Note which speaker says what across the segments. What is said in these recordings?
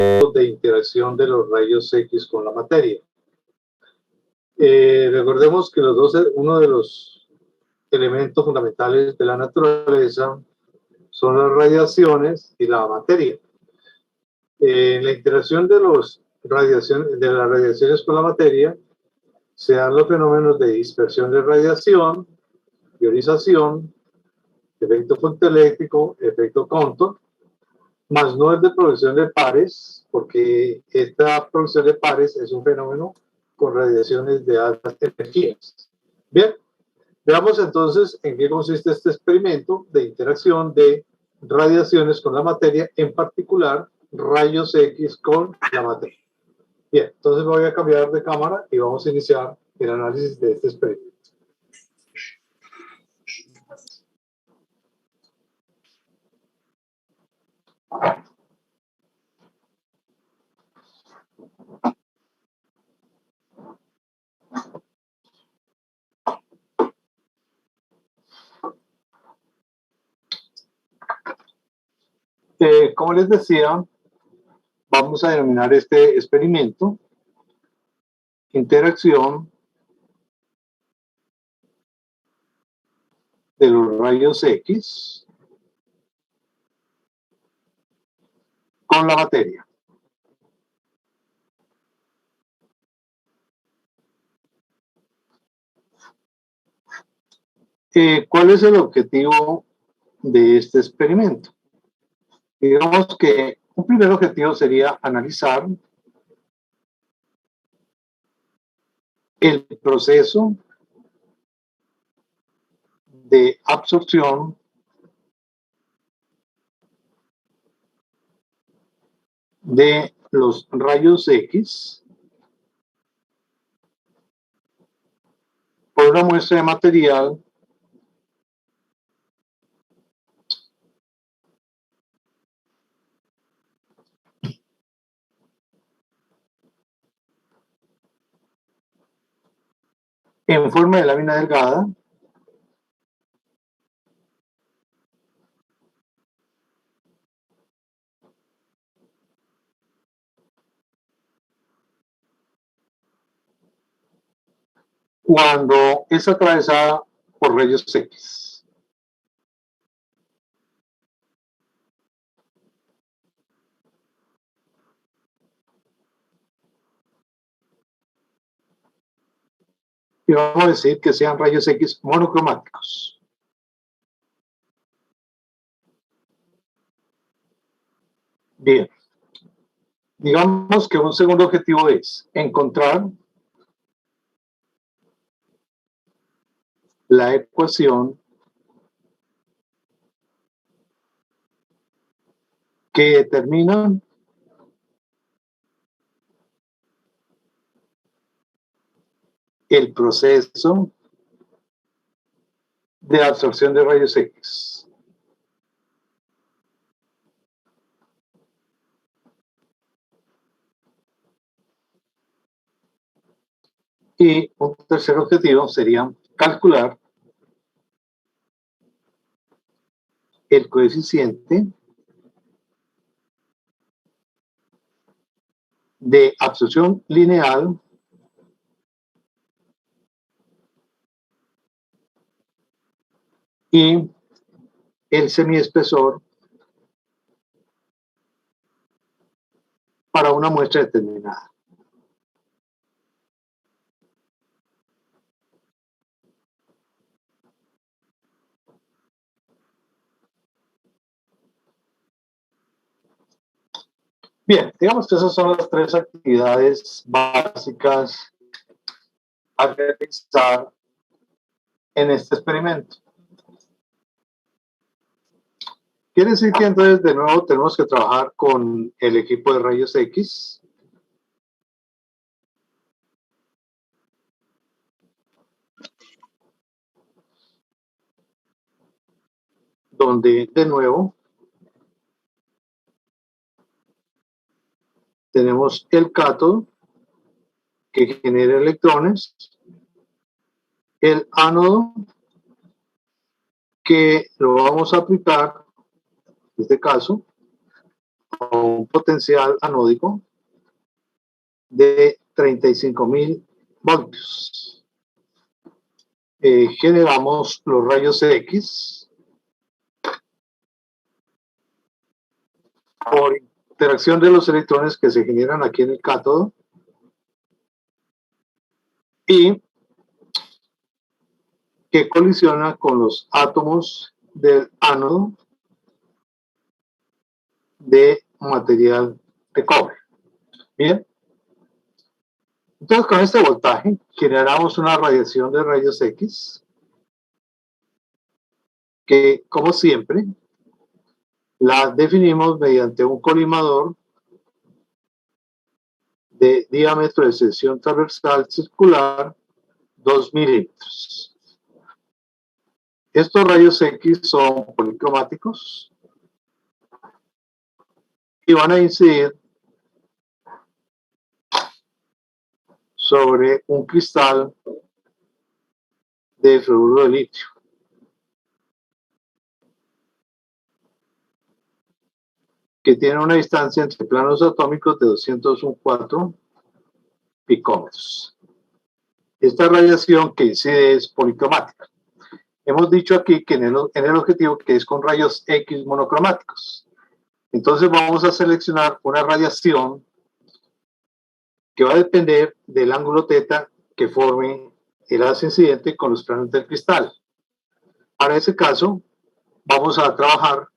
Speaker 1: de interacción de los rayos X con la materia. Recordemos que uno de los elementos fundamentales de la naturaleza son las radiaciones y la materia. La interacción de las radiaciones con la materia se dan los fenómenos de dispersión de radiación, ionización, efecto fotoeléctrico, efecto Compton, más no es de producción de pares, porque esta producción de pares es un fenómeno con radiaciones de altas energías. Bien, veamos entonces en qué consiste este experimento de interacción de radiaciones con la materia, en particular rayos X con la materia. Bien, entonces voy a cambiar de cámara y vamos a iniciar el análisis de este experimento. Como les decía, vamos a denominar este experimento interacción de los rayos X con la materia. ¿Cuál es el objetivo de este experimento? Digamos que un primer objetivo sería analizar el proceso de absorción de los rayos X por una muestra de material en forma de lámina delgada cuando es atravesada por rayos X. Y vamos a decir que sean rayos X monocromáticos. Bien. Digamos que un segundo objetivo es encontrar la ecuación que determina el proceso de absorción de rayos X. Y un tercer objetivo sería calcular el coeficiente de absorción lineal y el semiespesor para una muestra determinada. Bien, digamos que esas son las tres actividades básicas a realizar en este experimento. Quiere decir que entonces de nuevo tenemos que trabajar con el equipo de rayos X. Donde de nuevo tenemos el cátodo que genera electrones, el ánodo que lo vamos a aplicar, en este caso, a un potencial anódico de 35.000 voltios. Generamos los rayos X por interacción de los electrones que se generan aquí en el cátodo y que colisiona con los átomos del ánodo de material de cobre. Bien. Entonces, con este voltaje generamos una radiación de rayos X que, como siempre, la definimos mediante un colimador de diámetro de sección transversal circular 2 milímetros. Estos rayos X son policromáticos y van a incidir sobre un cristal de fluoruro de litio. Que tiene una distancia entre planos atómicos de 214 picómetros. Esta radiación que incide es policromática. Hemos dicho aquí que en el objetivo que es con rayos X monocromáticos. Entonces vamos a seleccionar una radiación que va a depender del ángulo θ que forme el haz incidente con los planos del cristal. Para ese caso, vamos a trabajar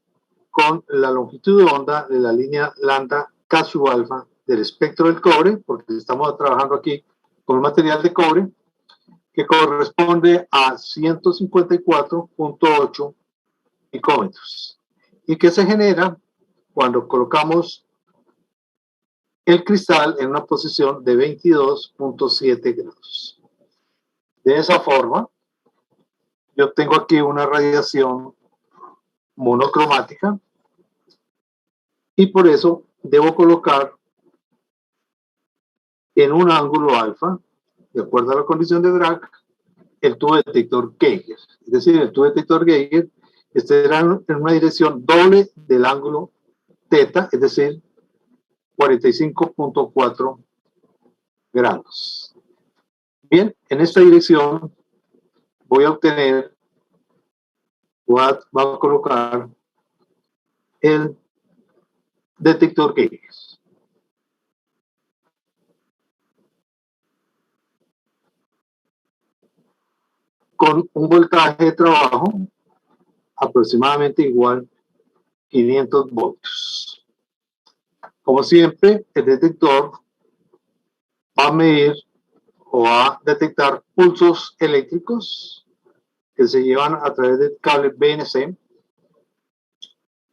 Speaker 1: con la longitud de onda de la línea lambda K sub alfa del espectro del cobre, porque estamos trabajando aquí con material de cobre, que corresponde a 154.8 picómetros y que se genera cuando colocamos el cristal en una posición de 22.7 grados. De esa forma, yo tengo aquí una radiación monocromática y por eso debo colocar en un ángulo alfa, de acuerdo a la condición de Bragg, el tubo detector Geiger. Es decir, el tubo detector Geiger estará en una dirección doble del ángulo θ, es decir, 45.4 grados. Bien, en esta dirección voy a obtener, voy a colocar el detector Geiger. Con un voltaje de trabajo aproximadamente igual 500 voltios. Como siempre, el detector va a medir o va a detectar pulsos eléctricos que se llevan a través del cable BNC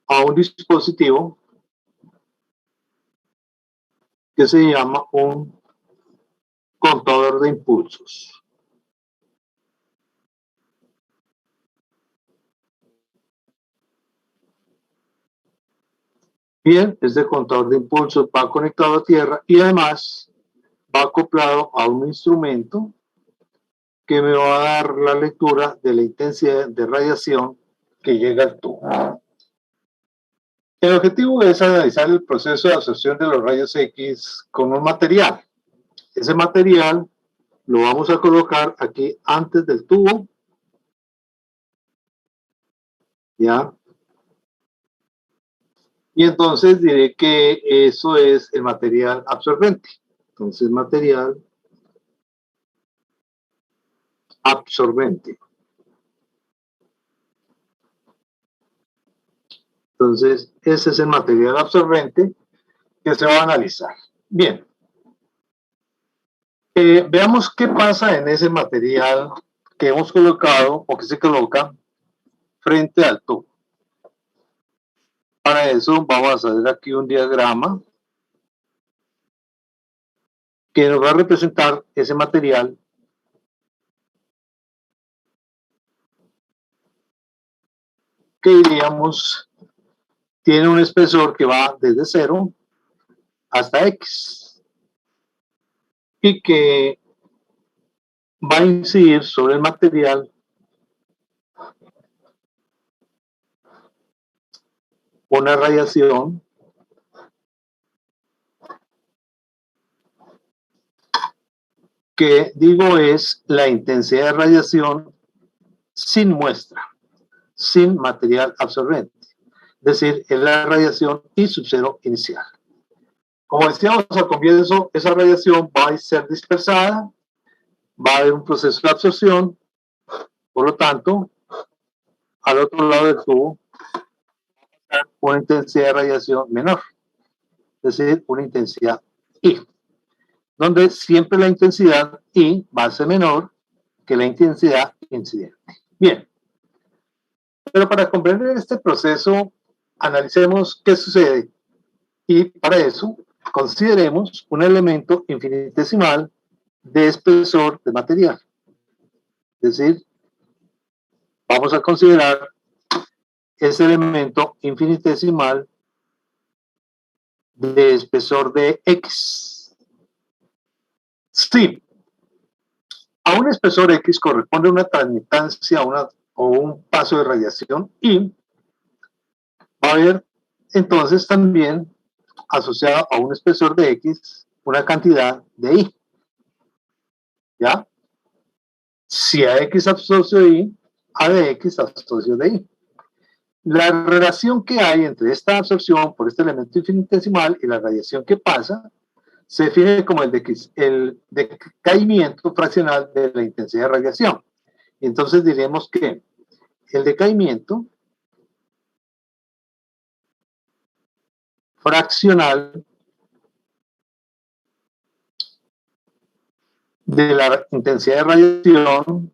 Speaker 1: a un dispositivo que se llama un contador de impulsos. Bien, este contador de impulsos va conectado a tierra y además va acoplado a un instrumento que me va a dar la lectura de la intensidad de radiación que llega al tubo. El objetivo es analizar el proceso de absorción de los rayos X con un material. Ese material lo vamos a colocar aquí antes del tubo. ¿Ya? Y entonces diré que eso es el material absorbente. Entonces, material absorbente. Entonces, ese es el material absorbente que se va a analizar. Bien. Veamos qué pasa en ese material que hemos colocado o que se coloca frente al tubo. Para eso vamos a hacer aquí un diagrama que nos va a representar ese material que diríamos tiene un espesor que va desde 0 hasta X y que va a incidir sobre el material una radiación que digo es la intensidad de radiación sin muestra, sin material absorbente. Es decir, es la radiación I sub 0 inicial. Como decíamos al comienzo, esa radiación va a ser dispersada, va a haber un proceso de absorción, por lo tanto, al otro lado del tubo, una intensidad de radiación menor, es decir, una intensidad I, donde siempre la intensidad I va a ser menor que la intensidad incidente. Bien, pero para comprender este proceso, analicemos qué sucede y para eso consideremos un elemento infinitesimal de espesor de material. Es decir, vamos a considerar ese elemento infinitesimal de espesor de X. Sí, a un espesor X corresponde una transmitancia o un paso de radiación y va a haber entonces también asociado a un espesor de X una cantidad de I. ¿Ya? Si a X asocio I, A de X asocio de I. La relación que hay entre esta absorción por este elemento infinitesimal y la radiación que pasa se define como el decaimiento fraccional de la intensidad de radiación. Y entonces diremos que el decaimiento fraccional de la intensidad de radiación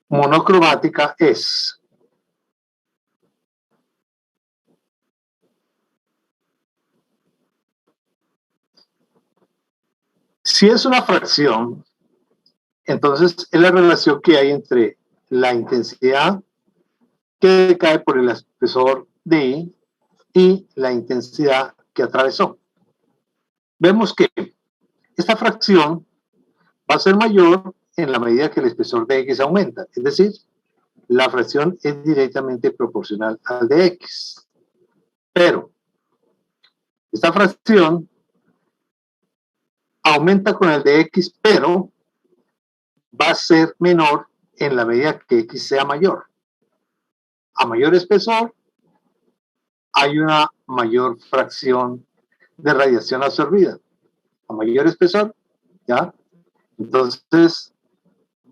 Speaker 1: monocromática es si es una fracción, entonces es la relación que hay entre la intensidad que decae por el espesor de I y la intensidad que atravesó. Vemos que esta fracción va a ser mayor en la medida que el espesor de X aumenta, es decir, la fracción es directamente proporcional al de X. Pero esta fracción aumenta con el de X, pero va a ser menor en la medida que X sea mayor. A mayor espesor, hay una mayor fracción de radiación absorbida. A mayor espesor, ¿ya? Entonces,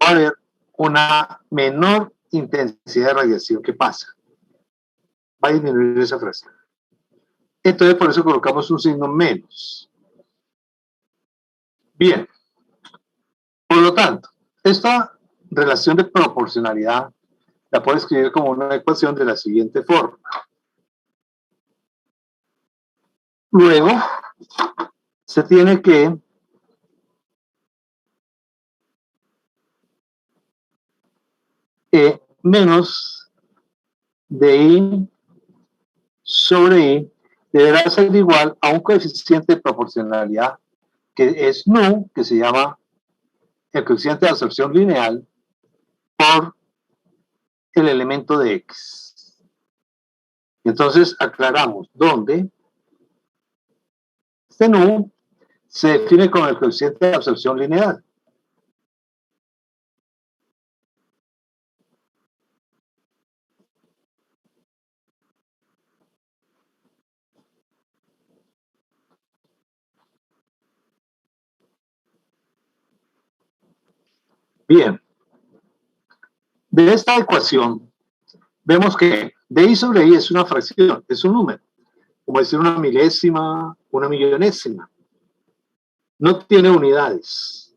Speaker 1: va a haber una menor intensidad de radiación que pasa. Va a disminuir esa fracción. Entonces, por eso colocamos un signo menos. Bien. Por lo tanto, esta relación de proporcionalidad la puedo escribir como una ecuación de la siguiente forma. Luego, se tiene que menos de I sobre I deberá ser igual a un coeficiente de proporcionalidad que es nu, que se llama el coeficiente de absorción lineal, por el elemento de X. Entonces aclaramos dónde este nu se define con el coeficiente de absorción lineal. Bien, de esta ecuación vemos que de I sobre I es una fracción, es un número, como decir una milésima, una millonésima. No tiene unidades.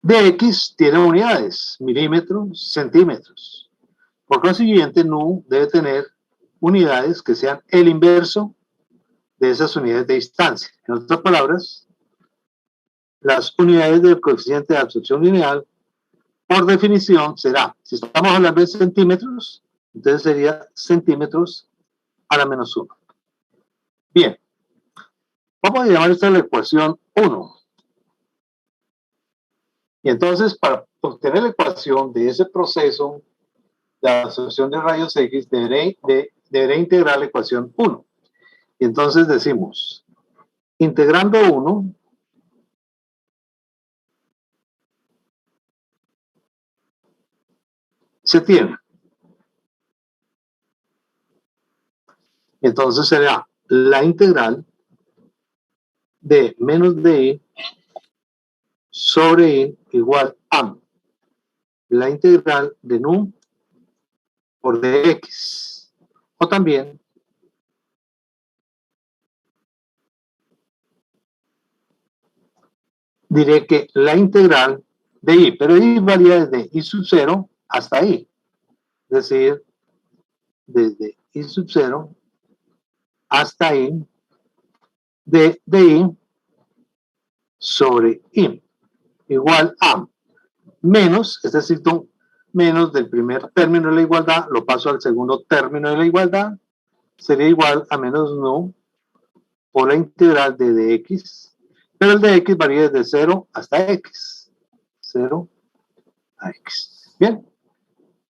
Speaker 1: De X tiene unidades, milímetros, centímetros. Por consiguiente, nu debe tener unidades que sean el inverso de esas unidades de distancia. En otras palabras, las unidades del coeficiente de absorción lineal, por definición, será, si estamos hablando de centímetros, entonces sería centímetros a la menos 1. Bien, vamos a llamar esta la ecuación 1. Y entonces, para obtener la ecuación de ese proceso de absorción de rayos X, deberé integrar la ecuación 1. Y entonces decimos, integrando 1, se tiene. Entonces será la integral de menos di sobre i igual a la integral de nu por dx. O también diré que la integral de i, pero i varía desde i sub 0 hasta i. Es decir, desde i sub 0 hasta i de i sobre i igual a menos, es decir, menos del primer término de la igualdad, lo paso al segundo término de la igualdad, sería igual a menos nu por la integral de dx, pero el dx varía desde 0 hasta x. 0 a x. Bien,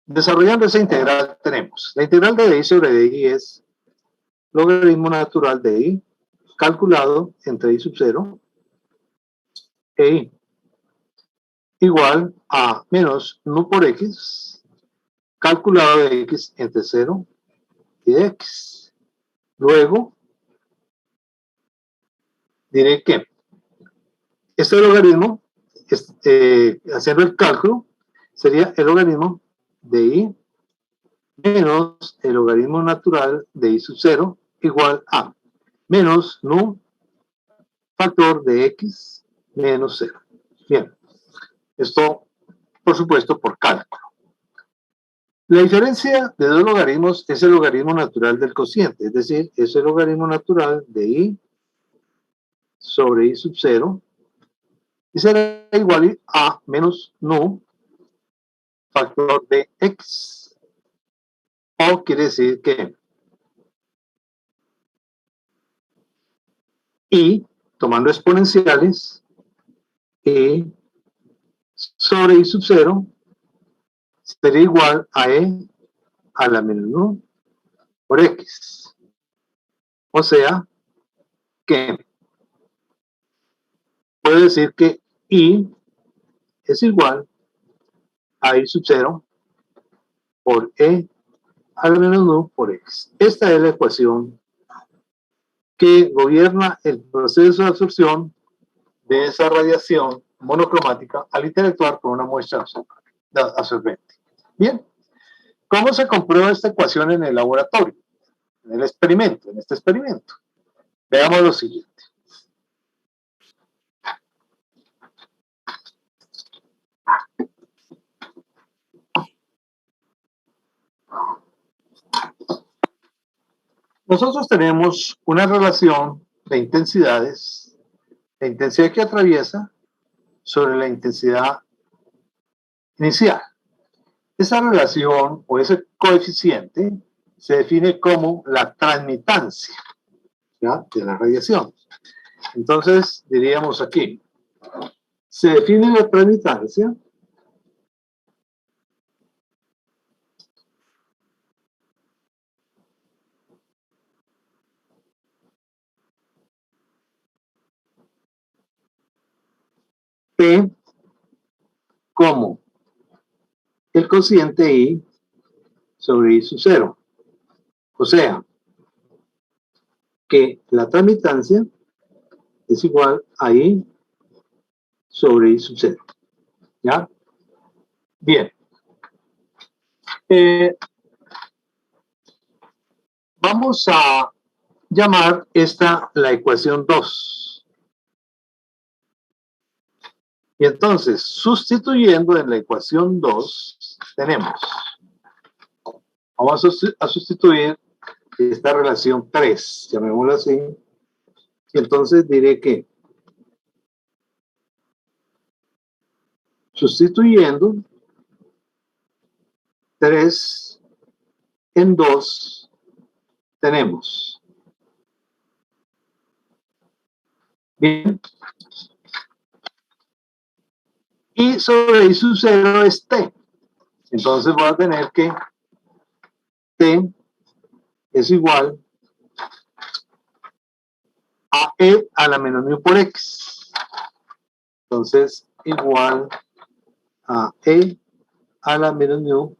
Speaker 1: desarrollando esa integral tenemos, la integral de di sobre di es logaritmo natural de i calculado entre i sub 0 e i igual a menos nu por x calculado de x entre 0 y de x. Luego diré que este logaritmo, haciendo el cálculo, sería el logaritmo de i menos el logaritmo natural de i sub 0 igual a menos nu factor de x menos 0. Bien, esto por supuesto por cálculo. La diferencia de dos logaritmos es el logaritmo natural del cociente, es decir, es el logaritmo natural de i sobre i sub 0 y será igual a menos nu factor de x. O quiere decir que i, tomando exponenciales, i sobre i sub 0 sería igual a e a la menos nu por x. O sea que puedo decir que i es igual a i sub 0 por e a la menos nu por x. Esta es la ecuación que gobierna el proceso de absorción de esa radiación monocromática al interactuar con una muestra absorbente. Bien, ¿cómo se comprueba esta ecuación en el laboratorio? En el experimento, en este experimento. Veamos lo siguiente. Nosotros tenemos una relación de intensidades, la intensidad que atraviesa sobre la intensidad inicial. Esa relación o ese coeficiente se define como la transmitancia, ¿ya?, de la radiación. Entonces, diríamos aquí, se define la transmitancia P como el cociente I sobre I sub 0. O sea, que la transmitancia es igual a I sobre I sub 0. ¿Ya? Bien. Vamos a llamar esta la ecuación 2. Y entonces, sustituyendo en la ecuación 2, tenemos, vamos a sustituir esta relación 3, llamémosla así, y entonces diré que sustituyendo 3 en 2 tenemos. Bien. y sobre I sub 0 es T. Entonces voy a tener que T es igual a E a la menos mu por X. Entonces, igual a E a la menos mu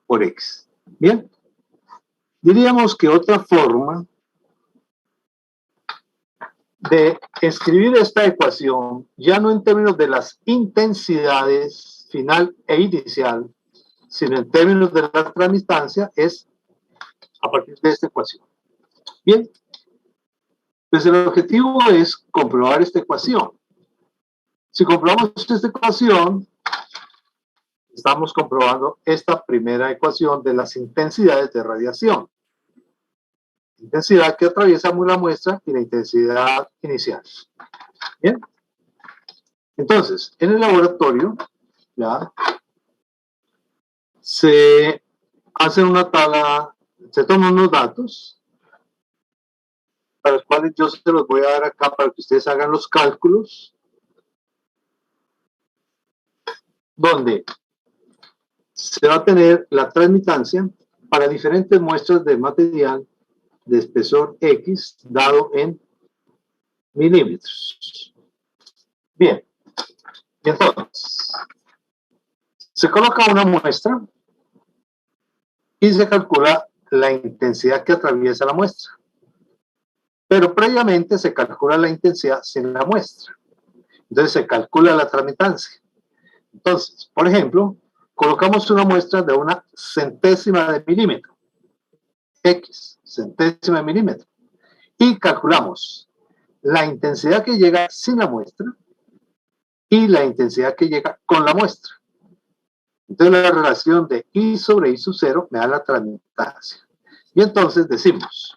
Speaker 1: por X. Bien. Diríamos que otra forma de escribir esta ecuación, ya no en términos de las intensidades final e inicial, sino en términos de la transmitancia, es a partir de esta ecuación. Bien, pues el objetivo es comprobar esta ecuación. Si comprobamos esta ecuación, estamos comprobando esta primera ecuación de las intensidades de radiación. Intensidad que atraviesa la muestra y la intensidad inicial. Bien. Entonces, en el laboratorio, ya, se hace una tabla, se toman unos datos, para los cuales yo se los voy a dar acá para que ustedes hagan los cálculos, donde se va a tener la transmitancia para diferentes muestras de material de espesor X dado en milímetros. Bien, y entonces se coloca una muestra y se calcula la intensidad que atraviesa la muestra. Pero previamente se calcula la intensidad sin la muestra. Entonces se calcula la transmitancia. Entonces, por ejemplo, colocamos una muestra de una centésima de milímetro, X, centésima de milímetro, y calculamos la intensidad que llega sin la muestra y la intensidad que llega con la muestra. Entonces la relación de I sobre I sub 0 me da la transmitancia. Y entonces decimos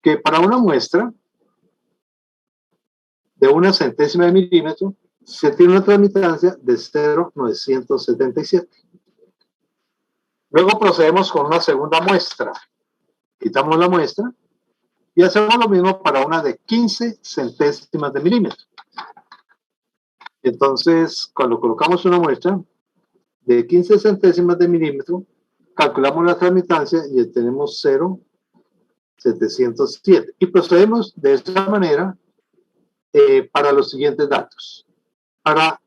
Speaker 1: que para una muestra de una centésima de milímetro se tiene una transmitancia de 0,977. Luego procedemos con una segunda muestra. Quitamos la muestra y hacemos lo mismo para una de 15 centésimas de milímetro. Entonces, cuando colocamos una muestra de 15 centésimas de milímetro, calculamos la transmitancia y tenemos 0,707. Y procedemos de esta manera para los siguientes datos. Para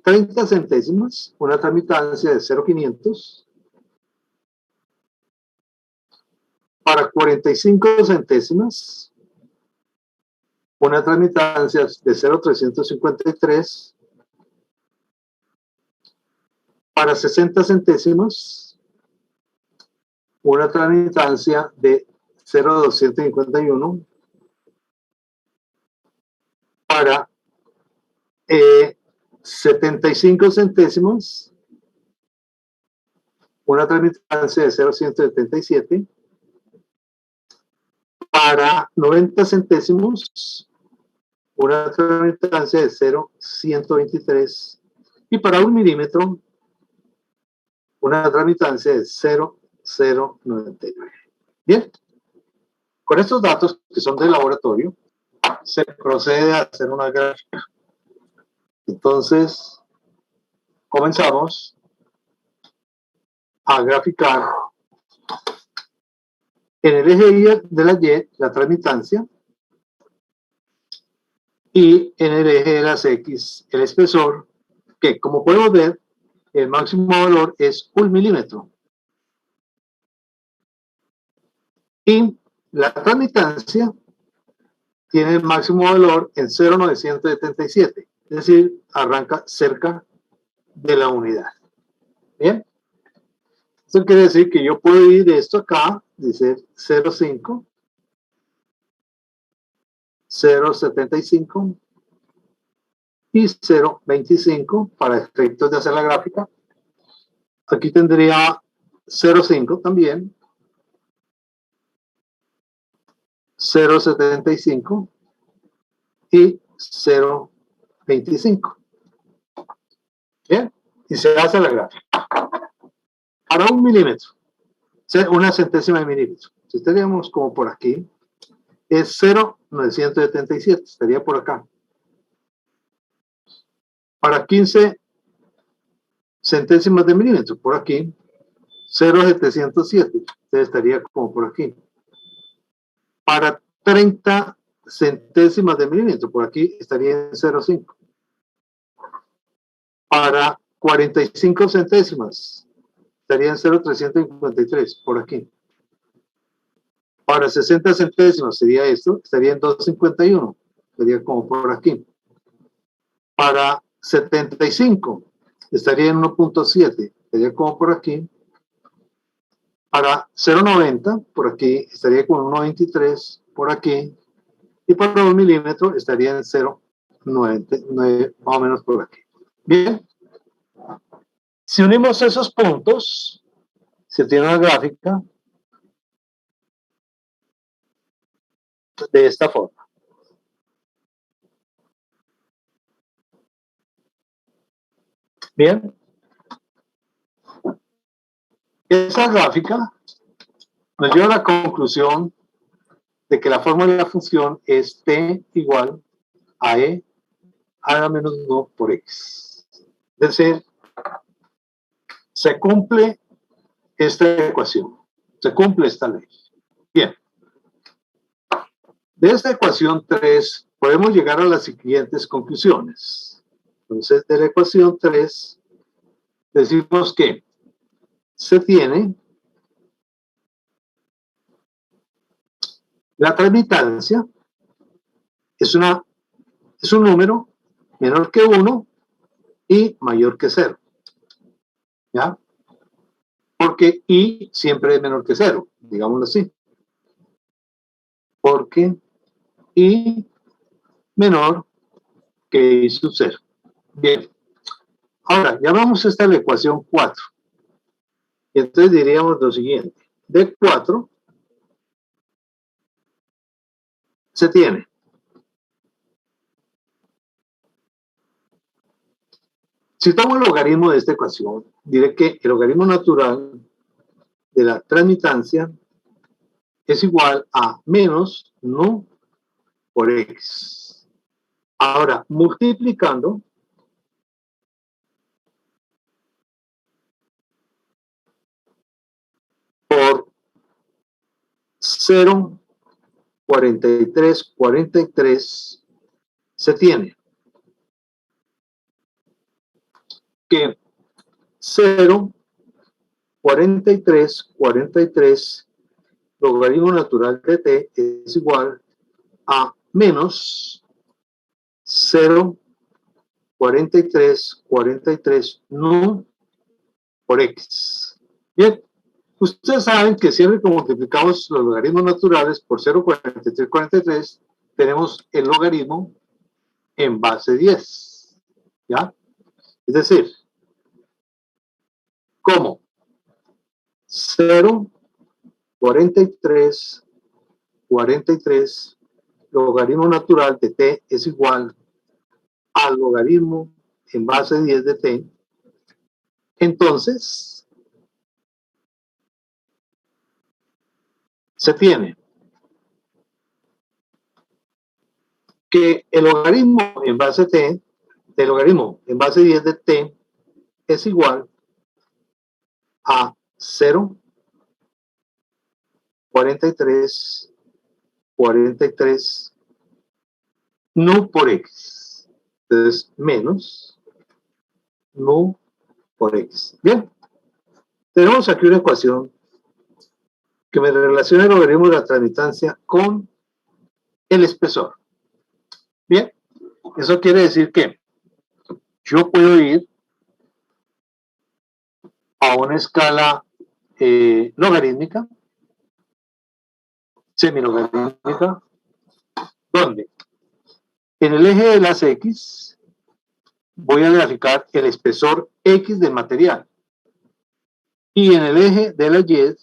Speaker 1: 30 centésimas, una transmitancia de 0,500. Para 45 centésimas, una transmitancia de 0,353. Para 60 centésimas, una transmitancia de 0,251. Para 75 centésimos, una transmitancia de 0,177. Para 90 centésimos, una transmitancia de 0,123. Y para 1 milímetro, una transmitancia de 0,099. Bien, con estos datos que son del laboratorio, se procede a hacer una gráfica. Entonces, comenzamos a graficar en el eje Y de la Y la transmitancia y en el eje de las X el espesor, que como podemos ver, el máximo valor es 1 milímetro. Y la transmitancia tiene el máximo valor en 0,977, es decir, arranca cerca de la unidad. Bien, esto quiere decir que yo puedo ir de esto acá, dice 0,5, 0,75 y 0,25 para efectos de hacer la gráfica. Aquí tendría 0,5 también, 0,75 y 0,25. Bien, y se hace la gráfica. Para 1 milímetro, una centésima de milímetro, si estaríamos como por aquí, es 0,977, estaría por acá. Para 15 centésimas de milímetro, por aquí, 0,707, entonces estaría como por aquí. Para 30 centésimas de milímetro, por aquí estaría en 0,5. Para 45 centésimas, estaría en 0,353, por aquí. Para 60 centésimas sería esto, estaría en 2,51, sería como por aquí. Para 75, estaría en 1,7, sería como por aquí. Para 0,90, por aquí, estaría con 1,23, por aquí. Y para 1 milímetro estaría en 0,99, más o menos por aquí. Bien. Si unimos esos puntos, se tiene una gráfica de esta forma. Bien. Esa gráfica nos lleva a la conclusión de que la fórmula de la función es t igual a e a la menos 1 por x. Es decir, se cumple esta ecuación, se cumple esta ley. Bien. De esta ecuación 3 podemos llegar a las siguientes conclusiones. Entonces, de la ecuación 3 decimos que se tiene la transmitancia, es un número menor que 1 y mayor que 0. ¿Ya? Porque i siempre es menor que 0, digámoslo así. Porque i menor que i sub 0. Bien. Ahora, llamamos esta la ecuación 4. Y entonces diríamos lo siguiente. De 4 se tiene si tomo el logaritmo de esta ecuación, diré que el logaritmo natural de la transmitancia es igual a menos nu por x. Ahora, multiplicando por 0,4343 se tiene que 0,4343 logaritmo natural de t es igual a menos 0,4343 nu por x. Bien, ustedes saben que siempre que multiplicamos los logaritmos naturales por 0,4343 tenemos el logaritmo en base 10. ¿Ya? Es decir, como 0,4343 logaritmo natural de t es igual al logaritmo en base 10 de t, entonces se tiene que el logaritmo en base t, el logaritmo en base 10 de t es igual a 0,4343 nu por x. Entonces, menos nu por x. Bien, tenemos aquí una ecuación que me relaciona el logaritmo de la transmitancia con el espesor. Bien, eso quiere decir que yo puedo ir a una escala logarítmica, semilogarítmica, donde en el eje de las x voy a graficar el espesor x del material y en el eje de las y,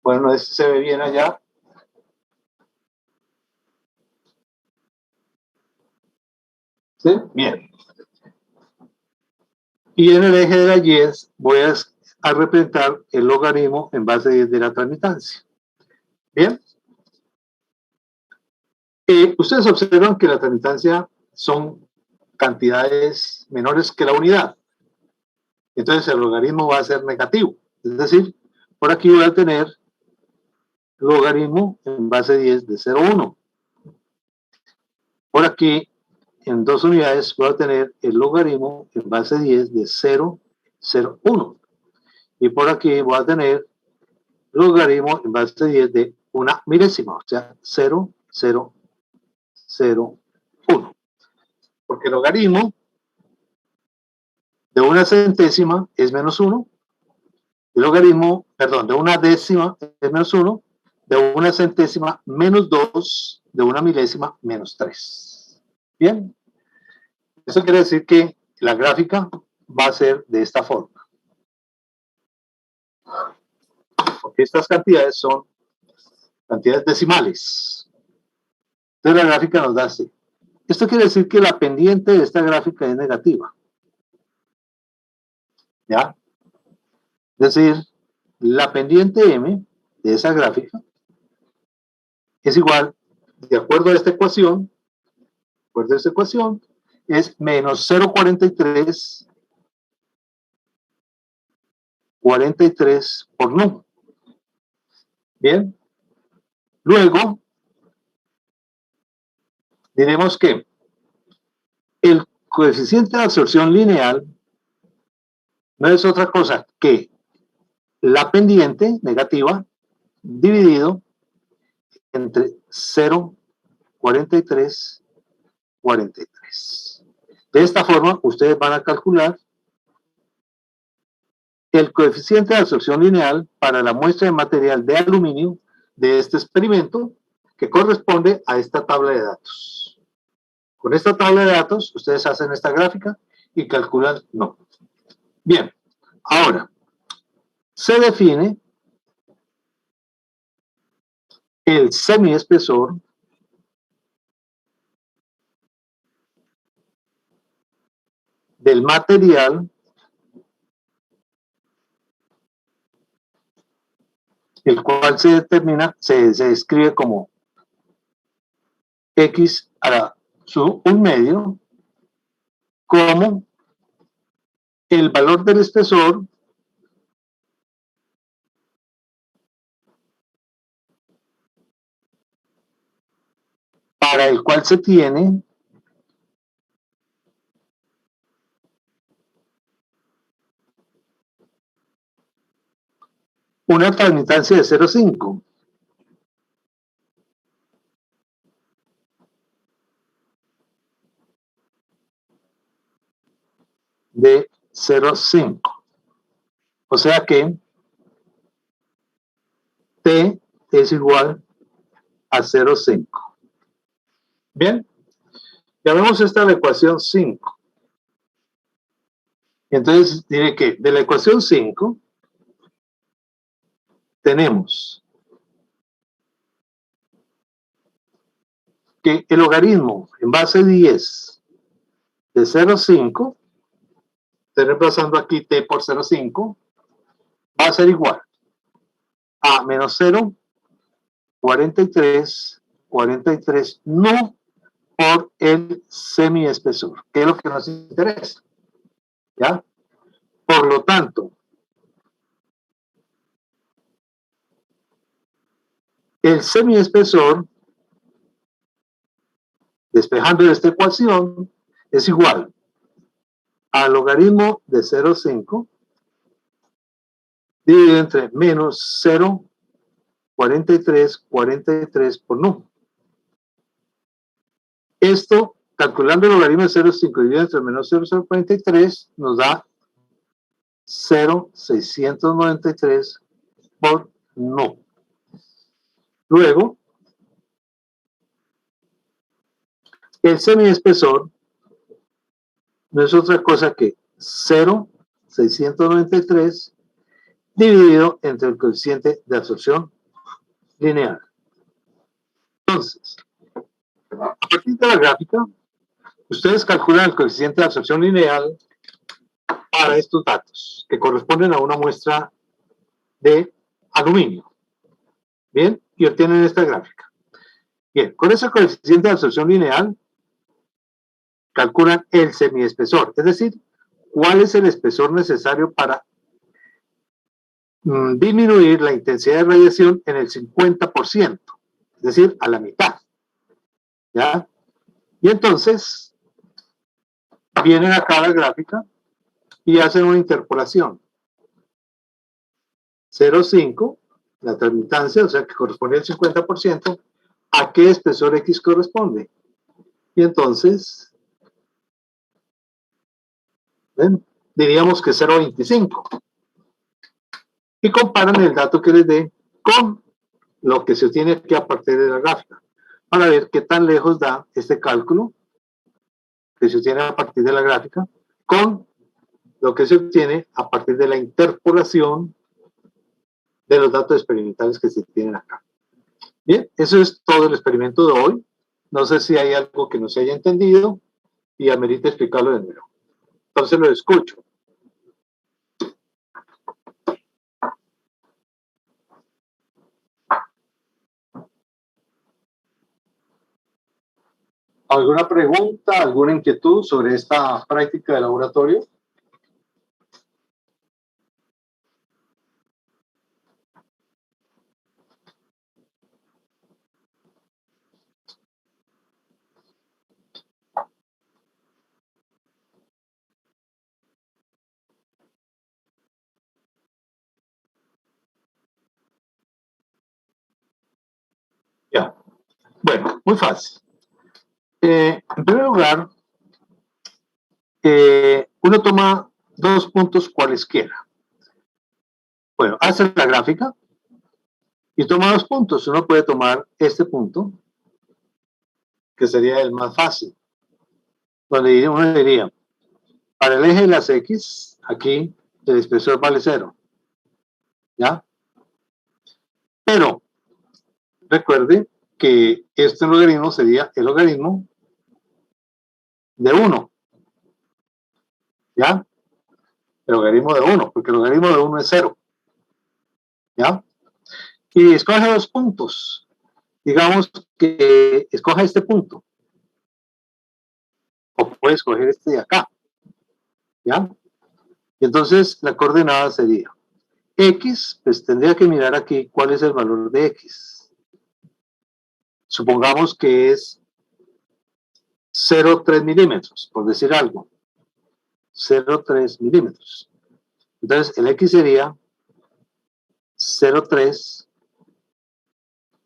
Speaker 1: bueno, este se ve bien allá, ¿sí? Bien. Y en el eje de las y voy a representar el logaritmo en base 10 de la transmitancia. Bien. Ustedes observan que la transmitancia son cantidades menores que la unidad. Entonces el logaritmo va a ser negativo. Es decir, por aquí voy a tener logaritmo en base 10 de 0,1. Por aquí, en 2 unidades, voy a tener el logaritmo en base 10 de 0,01. Y por aquí voy a tener logaritmo en base 10 de una milésima, o sea, 0,001. Porque el logaritmo de una centésima es menos 1. El logaritmo, perdón, de una décima es menos 1. De una centésima menos 2. De una milésima menos 3. Bien. Eso quiere decir que la gráfica va a ser de esta forma. Porque estas cantidades son cantidades decimales. Entonces la gráfica nos da así. Esto quiere decir que la pendiente de esta gráfica es negativa. ¿Ya? Es decir, la pendiente m de esa gráfica es igual, de acuerdo a esta ecuación, es menos 0,43 por nu. Bien. Luego, diremos que el coeficiente de absorción lineal no es otra cosa que la pendiente negativa dividido entre 0,43, 43. De esta forma, ustedes van a calcular el coeficiente de absorción lineal para la muestra de material de aluminio de este experimento, que corresponde a esta tabla de datos. Con esta tabla de datos, ustedes hacen esta gráfica y calculan no. Bien, ahora, se define el semiespesor del material el cual se determina, se describe como x a la sub 1 medio, como el valor del espesor para el cual se tiene una transmitancia de 0,5. De 0,5. O sea que T es igual a 0,5. Bien, llamemos esta la ecuación 5. Entonces diré que de la ecuación 5 tenemos que el logaritmo en base 10 de 0,5, estoy reemplazando aquí t por 0,5, va a ser igual a menos 0,43 nu por el semiespesor, que es lo que nos interesa. ¿Ya? Por lo tanto, el semiespesor, despejando esta ecuación, es igual al logaritmo de 0,5 dividido entre menos 0,43 por nu. Esto, calculando el logaritmo de 0,5 dividido entre menos 0,043, nos da 0,693 por nu. Luego, el semiespesor no es otra cosa que 0,693 dividido entre el coeficiente de absorción lineal. Entonces, a partir de la gráfica, ustedes calculan el coeficiente de absorción lineal para estos datos, que corresponden a una muestra de aluminio. Bien, y obtienen esta gráfica. Bien, con ese coeficiente de absorción lineal, calculan el semiespesor, es decir, cuál es el espesor necesario para disminuir la intensidad de radiación en el 50%, es decir, a la mitad. ¿Ya? Y entonces vienen acá a la gráfica y hacen una interpolación. 0,5, la transmitancia, o sea que corresponde al 50%, ¿a qué espesor X corresponde? Y entonces, ¿ven? Diríamos que 0,25. Y comparan el dato que les dé con lo que se obtiene aquí a partir de la gráfica, para ver qué tan lejos da este cálculo que se obtiene a partir de la gráfica con lo que se obtiene a partir de la interpolación de los datos experimentales que se tienen acá. Bien, eso es todo el experimento de hoy. No sé si hay algo que no se haya entendido y amerita explicarlo de nuevo. Entonces lo escucho. ¿Alguna pregunta, alguna inquietud sobre esta práctica de laboratorio? Ya. Bueno, muy fácil. En primer lugar, uno toma dos puntos cualesquiera. Bueno, hace la gráfica y toma dos puntos. Uno puede tomar este punto, que sería el más fácil, donde uno diría, para el eje de las X, aquí el espesor vale 0. ¿Ya? Pero recuerde que este logaritmo sería el logaritmo de 1. ¿Ya? El logaritmo de 1, porque el logaritmo de 1 es 0. ¿Ya? Y escoge dos puntos. Digamos que escoja este punto. O puede escoger este de acá. ¿Ya? Y entonces la coordenada sería X, pues tendría que mirar aquí cuál es el valor de X. Supongamos que es 0,3 milímetros, por decir algo. 0,3 milímetros. Entonces el X sería 0,3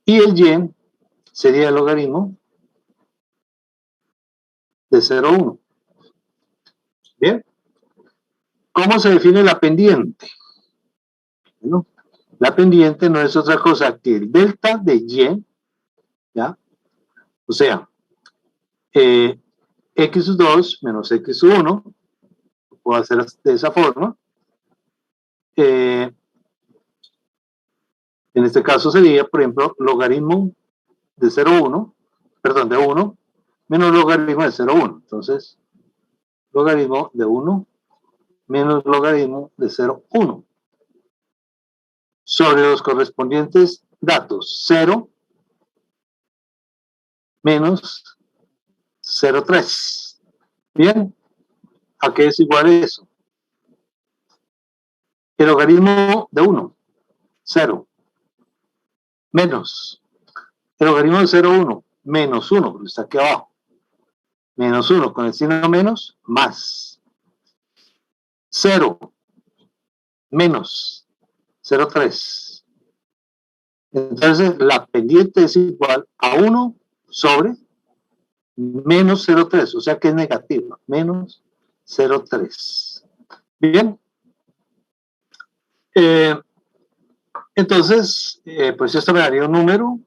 Speaker 1: y el Y sería el logaritmo de 0,1. Bien. ¿Cómo se define la pendiente? Bueno, la pendiente no es otra cosa que el delta de Y, ¿ya? O sea, x2 menos x1, lo puedo hacer de esa forma. En este caso sería, por ejemplo, logaritmo de 0,1, perdón, de 1, menos logaritmo de 0,1. Entonces, logaritmo de 1 menos logaritmo de 0,1. Sobre los correspondientes datos, 0 menos 0,3. Bien, ¿a qué es igual eso? El logaritmo de 1, 0, menos el logaritmo de 0,1, menos 1, porque está aquí abajo. Menos 1 con el signo menos, más 0, menos 0,3. Entonces, la pendiente es igual a 1 sobre menos 0,3, o sea que es negativa, menos 0,3. Bien. Entonces, pues esto me daría un número.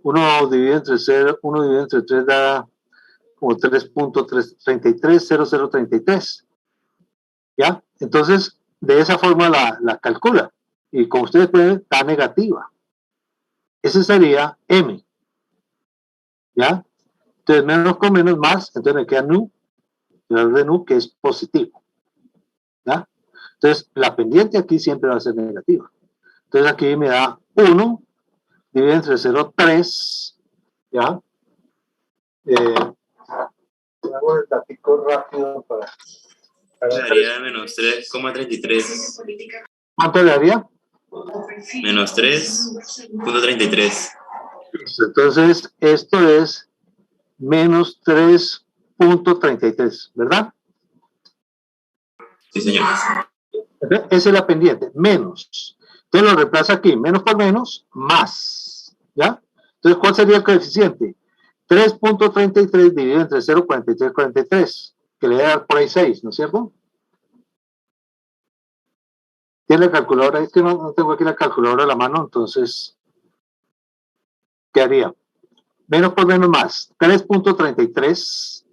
Speaker 1: 1 dividido entre 0, 1 dividido entre 3 da como 3.3330033. ¿Ya? Entonces, de esa forma la calcula. Y como ustedes pueden, da negativa. Ese sería M. ¿Ya? Entonces, menos con menos más, entonces me queda nu, el valor de nu que es positivo. ¿Ya? Entonces, la pendiente aquí siempre va a ser negativa. Entonces, aquí me da 1 dividido entre 0,3, ¿ya? Hago el gráfico rápido para
Speaker 2: Daría menos 3,33.
Speaker 1: ¿Cuánto le daría?
Speaker 2: Menos 3,33.
Speaker 1: Entonces, esto es menos 3.33, ¿verdad?
Speaker 2: Sí, señor.
Speaker 1: Esa es la pendiente, menos. Entonces lo reemplaza aquí, menos por menos, más. ¿Ya? Entonces, ¿cuál sería el coeficiente? 3.33 dividido entre 0,4343, que le da por ahí 6, ¿no es cierto? ¿Tiene la calculadora? Es que no tengo aquí la calculadora a la mano, entonces, ¿qué haría? Menos por menos más. 3.33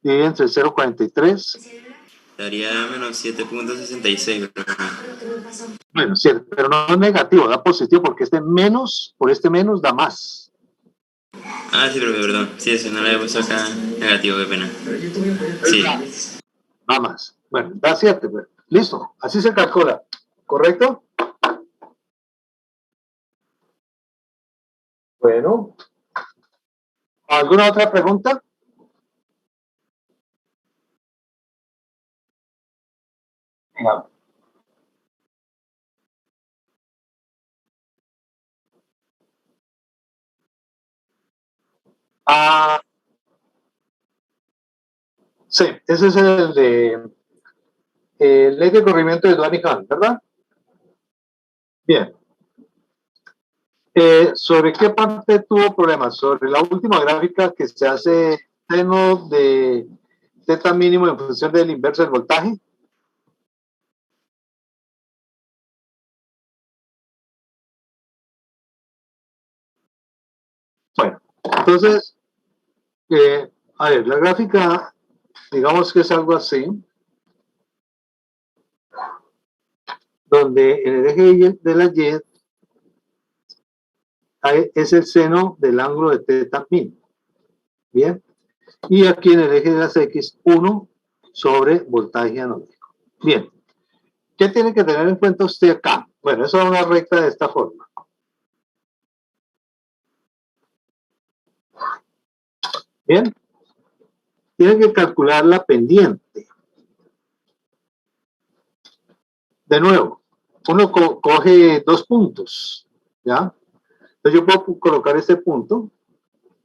Speaker 1: dividido entre 0,43.
Speaker 2: Daría menos 7,66.
Speaker 1: Bueno, cierto, pero no es negativo, da positivo, porque este menos, por este menos da más.
Speaker 2: Ah, sí, pero perdón. Sí, eso no lo había puesto acá negativo, qué pena. Sí.
Speaker 1: Da más. Bueno, da 7. Pues. Listo, así se calcula. ¿Correcto? Bueno. ¿Alguna otra pregunta? No. Ah, sí, ese es el de ley de corrimiento de Duane y Hahn, ¿verdad? Bien. ¿Sobre qué parte tuvo problemas? Sobre la última gráfica que se hace seno de teta mínimo en función del inverso del voltaje. Bueno, entonces, a ver, la gráfica, digamos que es algo así, donde en el eje de la Y es el seno del ángulo de teta min. Bien. Y aquí en el eje de las X, 1 sobre voltaje anódico. Bien. ¿Qué tiene que tener en cuenta usted acá? Bueno, eso es una recta de esta forma. Bien. Tiene que calcular la pendiente. De nuevo, uno coge 2 puntos. ¿Ya? Entonces yo puedo colocar este punto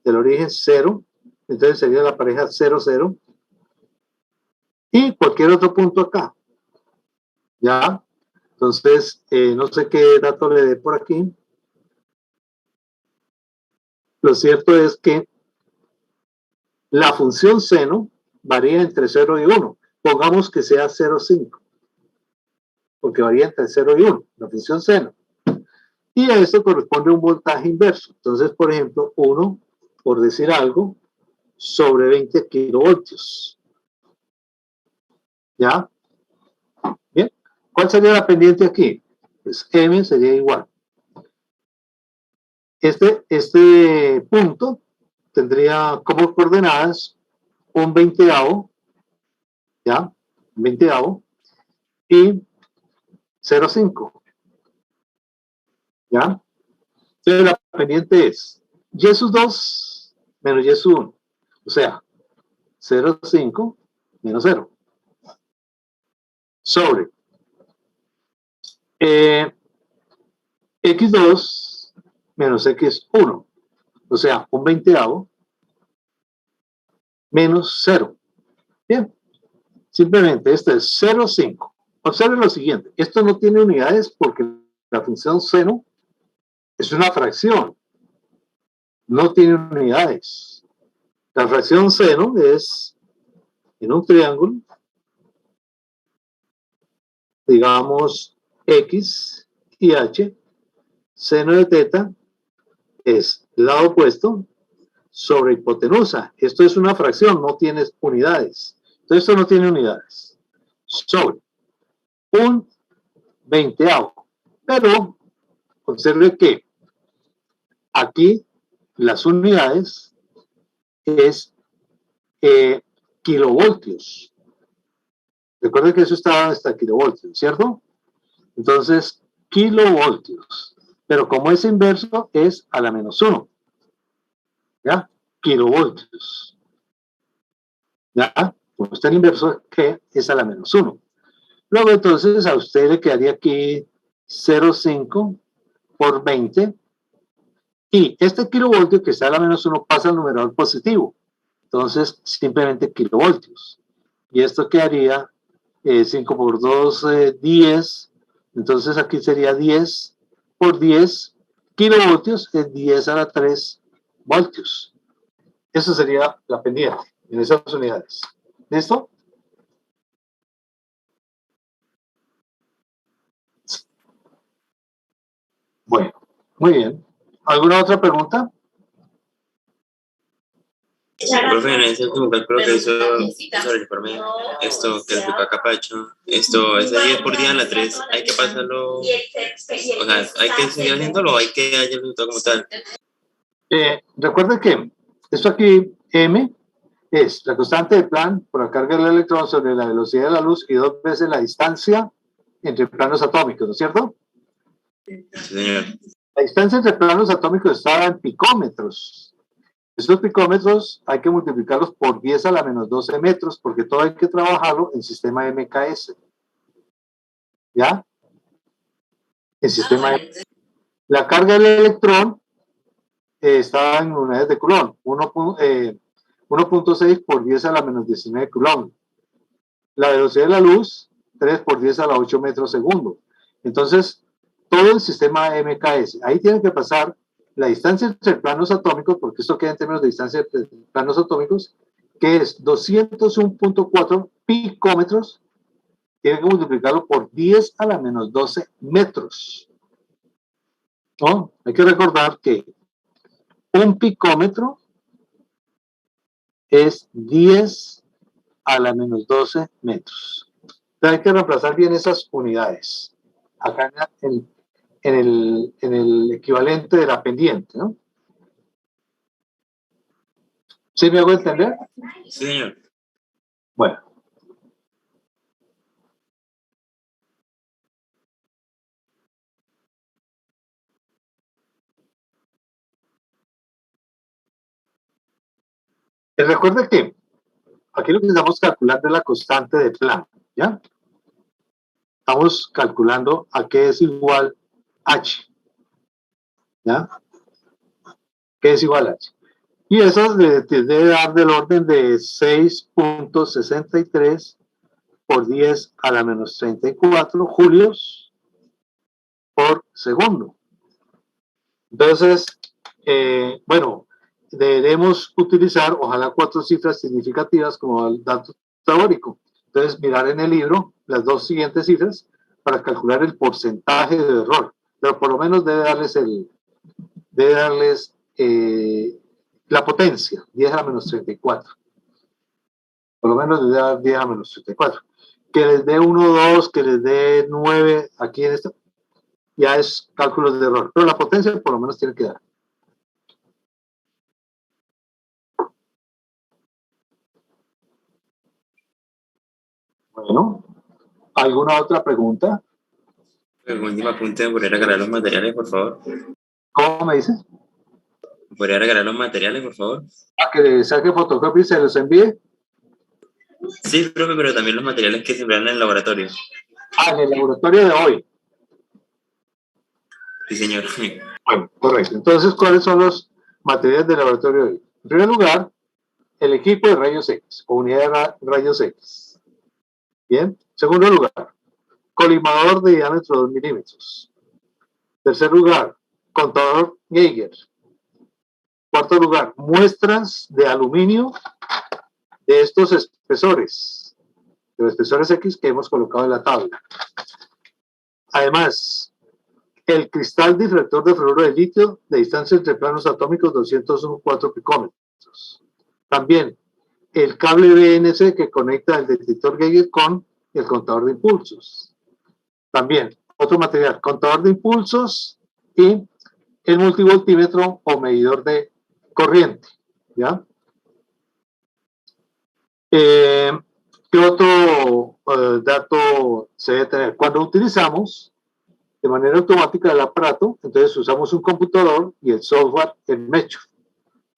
Speaker 1: del origen 0. Entonces sería la pareja 0, 0. Y cualquier otro punto acá. ¿Ya? Entonces, no sé qué dato le dé por aquí. Lo cierto es que la función seno varía entre 0 y 1. Pongamos que sea 0,5. Porque varía entre 0 y 1, la función seno. Y a esto corresponde un voltaje inverso. Entonces, por ejemplo, 1, por decir algo, sobre 20 kilovoltios. ¿Ya? Bien. ¿Cuál sería la pendiente aquí? Pues M sería igual. Este punto tendría como coordenadas un 20avo, ¿ya? 20avo y 0,5, ¿ya? Entonces la pendiente es y sus 2 menos y su 1, o sea, 0,5 menos 0, sobre x2 menos x1, o sea, un 20avo menos 0. Bien, simplemente esto es 0,5. Observen lo siguiente, esto no tiene unidades porque la función seno es una fracción, no tiene unidades. La fracción seno es en un triángulo, digamos x y h, seno de teta es lado opuesto sobre hipotenusa. Esto es una fracción, no tiene unidades. Entonces esto no tiene unidades. Sobre un 20avo. Pero observe que aquí las unidades es kilovoltios. Recuerden que eso está hasta kilovoltios, ¿cierto? Entonces, kilovoltios. Pero como es inverso, es a la menos 1. ¿Ya? Kilovoltios.
Speaker 3: ¿Ya? Como está en inverso, que es a la menos 1. Luego, entonces, a usted le quedaría aquí 0,5 por 20. Y este kilovoltio que está a la menos 1 pasa al numerador positivo. Entonces, simplemente kilovoltios. Y esto quedaría 5 por 2, 10. Entonces, aquí sería 10 por 10 kilovoltios, es 10 a la 3 voltios. Eso sería la pendiente en esas unidades. ¿Listo? Bueno, muy bien. ¿Alguna otra pregunta?
Speaker 2: Profe, en ese último cálculo que hizo sobre el informe, esto que explicó a Capacho, esto, ese 10 por día a la 3, hay que pasarlo, o sea, hay que seguir haciéndolo o hay que hallar el resultado como tal.
Speaker 3: Recuerden que esto aquí, M, es la constante de Planck por la carga del electrón sobre la velocidad de la luz y 2 veces la distancia entre planos atómicos, ¿no es cierto?
Speaker 2: Sí, señor.
Speaker 3: La distancia entre planos atómicos estaba en picómetros. Estos picómetros hay que multiplicarlos por 10 a la menos 12 metros, porque todo hay que trabajarlo en sistema MKS. ¿Ya? El sistema La carga del electrón estaba en unidades de Coulomb, 1.6 por 10 a la menos 19 Coulomb. La velocidad de la luz, 3 por 10 a la 8 metros segundo. Entonces, todo el sistema MKS. Ahí tiene que pasar la distancia entre planos atómicos, porque esto queda en términos de distancia entre planos atómicos, que es 201.4 picómetros, tiene que multiplicarlo por 10 a la menos 12 metros. ¿No? Hay que recordar que un picómetro es 10 a la menos 12 metros. Entonces hay que reemplazar bien esas unidades. Acá en el equivalente de la pendiente, ¿no? ¿Sí me hago entender?
Speaker 2: Sí, señor.
Speaker 3: Bueno. Recuerda que aquí lo que estamos calculando es la constante de Planck, ¿ya? Estamos calculando a qué es igual H, ¿ya? ¿Qué es igual H? Y eso debe dar del orden de 6.63 por 10 a la menos 34 julios por segundo. Entonces, bueno, debemos utilizar, ojalá, 4 cifras significativas como el dato teórico. Entonces, mirar en el libro las 2 siguientes cifras para calcular el porcentaje de error. Pero por lo menos debe darles la potencia, 10 a la menos 34. Por lo menos debe dar 10 a la menos 34. Que les dé 1, 2, que les dé 9 aquí en esto, ya es cálculos de error. Pero la potencia por lo menos tiene que dar. Bueno, ¿alguna otra pregunta?
Speaker 2: Como último apunte, ¿podría regalar los materiales, por favor?
Speaker 3: ¿Cómo me dices?
Speaker 2: ¿Podría regalar los materiales, por favor?
Speaker 3: ¿A que le saque fotocopia y se los envíe?
Speaker 2: Sí, profe, pero también los materiales que se emplean en el laboratorio.
Speaker 3: Ah, en el laboratorio de hoy.
Speaker 2: Sí, señor.
Speaker 3: Bueno, correcto. Entonces, ¿cuáles son los materiales del laboratorio de hoy? En primer lugar, el equipo de rayos X, o unidad de rayos X. Bien. Segundo lugar, colimador de diámetro 2 milímetros. Tercer lugar, contador Geiger. Cuarto lugar, muestras de aluminio de estos espesores, de los espesores X que hemos colocado en la tabla. Además, el cristal difractor de fluoruro de litio de distancia entre planos atómicos 201.4 picómetros. También el cable BNC que conecta el detector Geiger con el contador de impulsos. También otro material, contador de impulsos y el multivoltímetro o medidor de corriente. ¿Ya? ¿Qué otro dato se debe tener? Cuando utilizamos de manera automática el aparato, entonces usamos un computador y el software, el Mecho.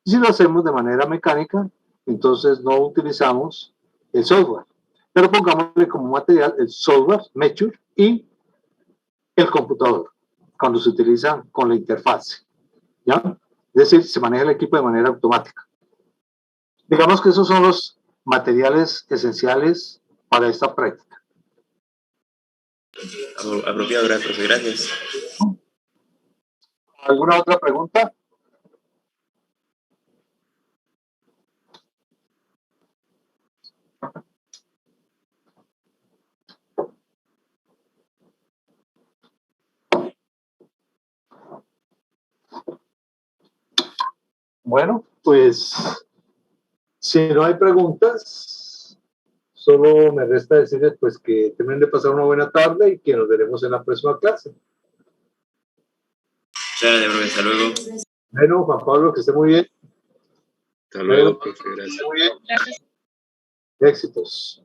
Speaker 3: Y si lo hacemos de manera mecánica, entonces no utilizamos el software. Pero pongámosle como material el software, Meture, y el computador, cuando se utiliza con la interfaz. ¿Ya? Es decir, se maneja el equipo de manera automática. Digamos que esos son los materiales esenciales para esta práctica.
Speaker 2: Apropiado, profesor, gracias.
Speaker 3: ¿Alguna otra pregunta?
Speaker 1: Bueno, pues si no hay preguntas, solo me resta decirles pues que terminen de pasar una buena tarde y que nos veremos en la próxima clase.
Speaker 2: Muchas gracias, profesor. Hasta luego.
Speaker 1: Bueno, Juan Pablo, que esté muy bien.
Speaker 2: Hasta luego, profe. Gracias.
Speaker 1: Muy bien. Éxitos.